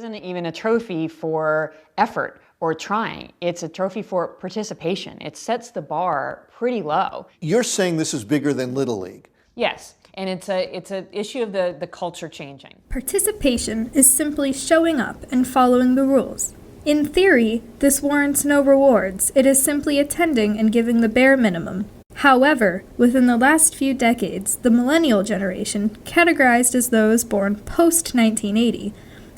Isn't even a trophy for effort or trying. It's a trophy for participation. It sets the bar pretty low. You're saying this is bigger than Little League? Yes, and it's an issue of the culture changing. Participation is simply showing up and following the rules. In theory, this warrants no rewards. It is simply attending and giving the bare minimum. However, within the last few decades, the millennial generation, categorized as those born post-1980,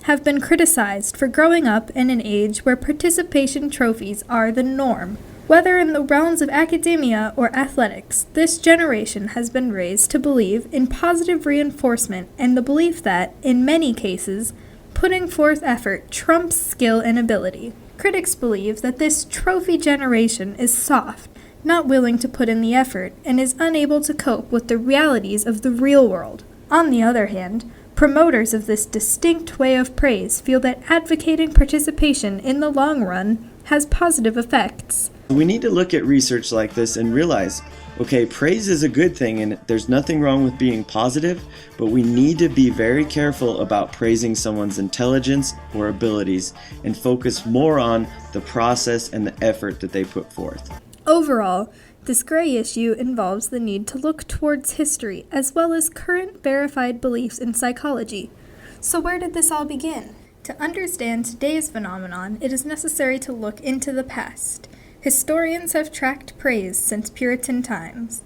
have been criticized for growing up in an age where participation trophies are the norm. Whether in the realms of academia or athletics, this generation has been raised to believe in positive reinforcement and the belief that, in many cases, putting forth effort trumps skill and ability. Critics believe that this trophy generation is soft, not willing to put in the effort, and is unable to cope with the realities of the real world. On the other hand, promoters of this distinct way of praise feel that advocating participation in the long run has positive effects. We need to look at research like this and realize, okay, praise is a good thing and there's nothing wrong with being positive, but we need to be very careful about praising someone's intelligence or abilities and focus more on the process and the effort that they put forth. Overall, this gray issue involves the need to look towards history as well as current verified beliefs in psychology. So where did this all begin? To understand today's phenomenon, it is necessary to look into the past. Historians have tracked praise since Puritan times.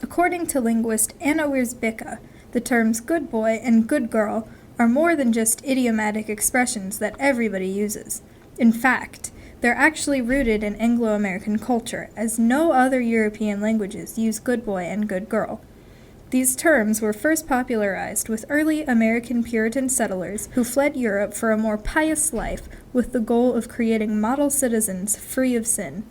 According to linguist Anna Wierzbicka, the terms good boy and good girl are more than just idiomatic expressions that everybody uses. In fact, they're actually rooted in Anglo-American culture, as no other European languages use good boy and good girl. These terms were first popularized with early American Puritan settlers who fled Europe for a more pious life with the goal of creating model citizens free of sin.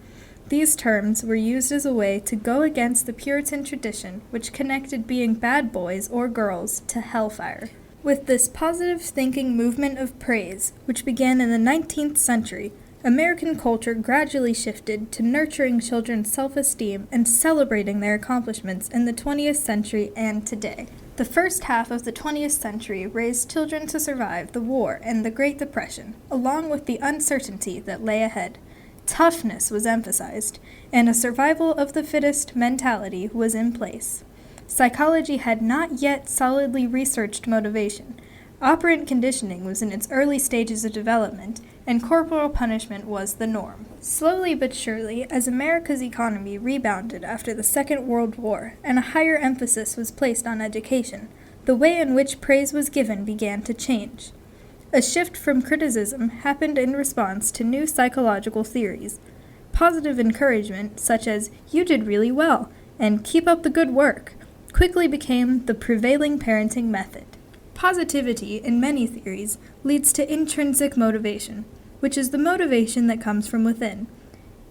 These terms were used as a way to go against the Puritan tradition, which connected being bad boys or girls to hellfire. With this positive thinking movement of praise, which began in the 19th century, American culture gradually shifted to nurturing children's self-esteem and celebrating their accomplishments in the 20th century and today. The first half of the 20th century raised children to survive the war and the Great Depression, along with the uncertainty that lay ahead. Toughness was emphasized, and a survival of the fittest mentality was in place. Psychology had not yet solidly researched motivation. Operant conditioning was in its early stages of development, and corporal punishment was the norm. Slowly but surely, as America's economy rebounded after the Second World War and a higher emphasis was placed on education, the way in which praise was given began to change. A shift from criticism happened in response to new psychological theories. Positive encouragement, such as, "You did really well," and "keep up the good work," quickly became the prevailing parenting method. Positivity, in many theories, leads to intrinsic motivation, which is the motivation that comes from within.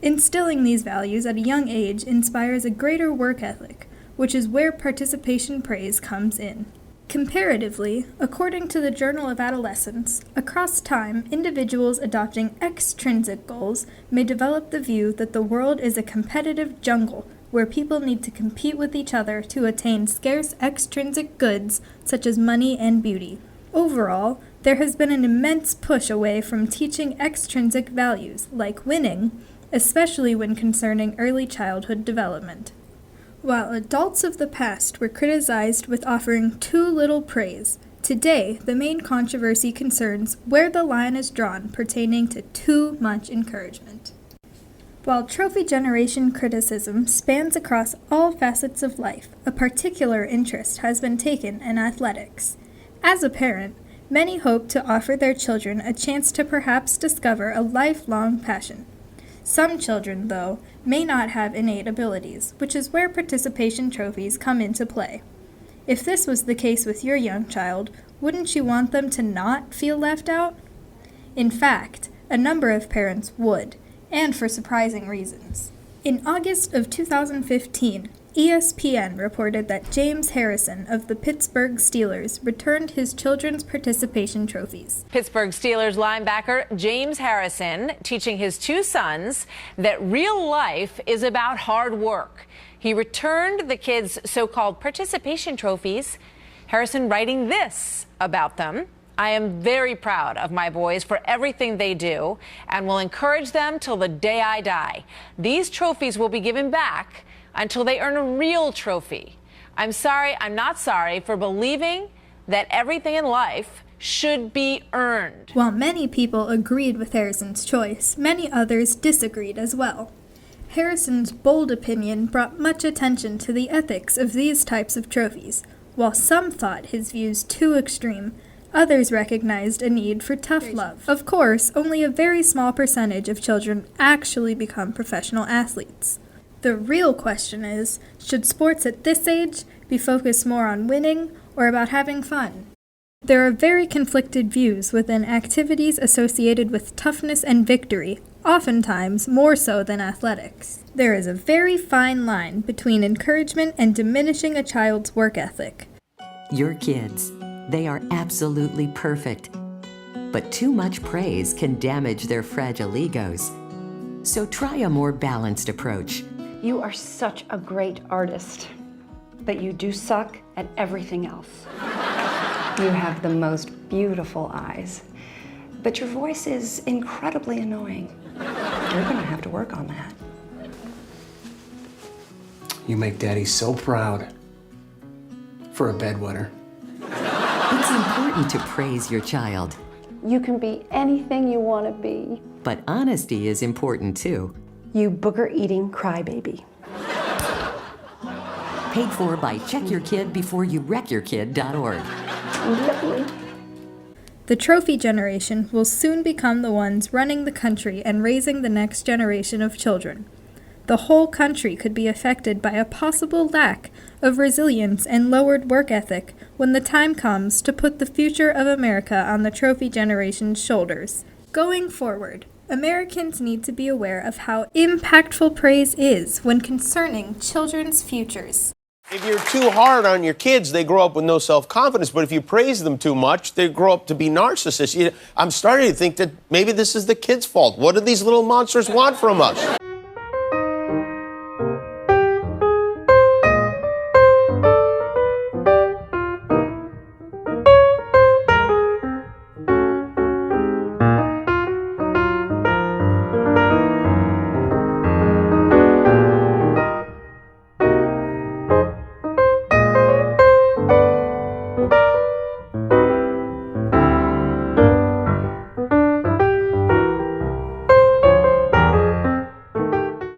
Instilling these values at a young age inspires a greater work ethic, which is where participation praise comes in. Comparatively, according to the Journal of Adolescence, across time, individuals adopting extrinsic goals may develop the view that the world is a competitive jungle where people need to compete with each other to attain scarce extrinsic goods such as money and beauty. Overall, there has been an immense push away from teaching extrinsic values, like winning, especially when concerning early childhood development. While adults of the past were criticized with offering too little praise, today the main controversy concerns where the line is drawn pertaining to too much encouragement. While trophy generation criticism spans across all facets of life, a particular interest has been taken in athletics. As a parent, many hope to offer their children a chance to perhaps discover a lifelong passion. Some children, though, may not have innate abilities, which is where participation trophies come into play. If this was the case with your young child, wouldn't you want them to not feel left out? In fact, a number of parents would, and for surprising reasons. In August of 2015, ESPN reported that James Harrison of the Pittsburgh Steelers returned his children's participation trophies. Pittsburgh Steelers linebacker James Harrison teaching his two sons that real life is about hard work. He returned the kids' so-called participation trophies. Harrison writing this about them. I am very proud of my boys for everything they do and will encourage them till the day I die. These trophies will be given back until they earn a real trophy. I'm not sorry for believing that everything in life should be earned. While many people agreed with Harrison's choice, many others disagreed as well. Harrison's bold opinion brought much attention to the ethics of these types of trophies. While some thought his views too extreme, others recognized a need for tough love. Of course, only a very small percentage of children actually become professional athletes. The real question is, should sports at this age be focused more on winning or about having fun? There are very conflicted views within activities associated with toughness and victory, oftentimes more so than athletics. There is a very fine line between encouragement and diminishing a child's work ethic. Your kids, they are absolutely perfect. But too much praise can damage their fragile egos. So try a more balanced approach. You are such a great artist, but you do suck at everything else. You have the most beautiful eyes, but your voice is incredibly annoying. You're gonna have to work on that. You make Daddy so proud. For a bedwetter. It's important to praise your child. You can be anything you want to be. But honesty is important too. You booger-eating crybaby. Paid for by checkyourkidbeforeyouwreckyourkid.org. Lovely. The trophy generation will soon become the ones running the country and raising the next generation of children. The whole country could be affected by a possible lack of resilience and lowered work ethic when the time comes to put the future of America on the trophy generation's shoulders. Going forward, Americans need to be aware of how impactful praise is when concerning children's futures. If you're too hard on your kids, they grow up with no self-confidence. But if you praise them too much, they grow up to be narcissists. I'm starting to think that maybe this is the kids' fault. What do these little monsters want from us?